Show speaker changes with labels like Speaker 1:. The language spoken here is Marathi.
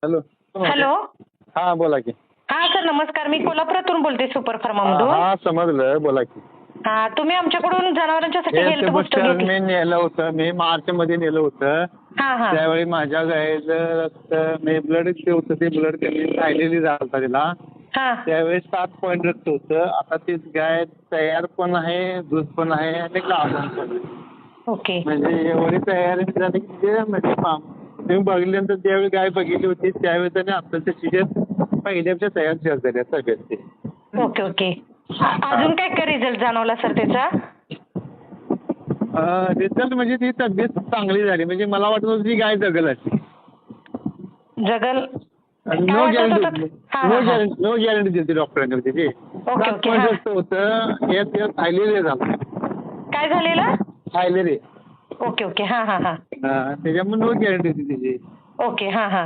Speaker 1: हॅलो.
Speaker 2: हॅलो.
Speaker 1: हा बोला की.
Speaker 2: हा सर नमस्कार, मी कोल्हापुरातून बोलते सुपर फार्मामधून.
Speaker 1: हा समजलं, बोला की.
Speaker 2: हा तुम्ही आमच्याकडून जनावरांच्यासाठी
Speaker 1: हे
Speaker 2: हेल्थ बूस्टर
Speaker 1: बुस्टर
Speaker 2: घेतलं.
Speaker 1: मी नेलं होतं, मी मार्च मध्ये नेलं होतं.
Speaker 2: हा हा
Speaker 1: त्यावेळी माझ्या गायचं रक्त मी ब्लड होतं, ते ब्लड कमी राहिलेली झालं तिला.
Speaker 2: हा
Speaker 1: त्यावेळी 7 पॉईंट रक्त होतं. आता ती गाय तयार पण आहे, दूध पण आहे आणि गाभण पण आहे.
Speaker 2: ओके.
Speaker 1: म्हणजे एवढी तयारी झाली की ते म्हणजे तुम्ही बघितल्यानंतर ज्यावेळी गाय बघितली होती त्यावेळी त्याने आपल्याच्या शिजत पहिल्याच्या तयार झाल्या सगळ्यात ते.
Speaker 2: Okay okay. अजून काय काय रिझल्ट जाणवला सर त्याचा?
Speaker 1: रिझल्ट म्हणजे ती तब्येत चांगली झाली, म्हणजे मला वाटत होतं ती गाय जगल अशी.
Speaker 2: जगल
Speaker 1: नो गॅरंटी,
Speaker 2: हा हा हा.
Speaker 1: नो गॅरंटी दिली डॉक्टरांनी त्याची.
Speaker 2: Okay
Speaker 1: 7
Speaker 2: okay.
Speaker 1: पॉईंट
Speaker 2: हा
Speaker 1: रक्त होतं, यात थायलेरिया झाला.
Speaker 2: काय झालेलं?
Speaker 1: थायलेरिया.
Speaker 2: Okay okay. हा हा हा.
Speaker 1: त्याच्यामुळे नो गॅरंटी होती त्याची.
Speaker 2: ओके. हा हा.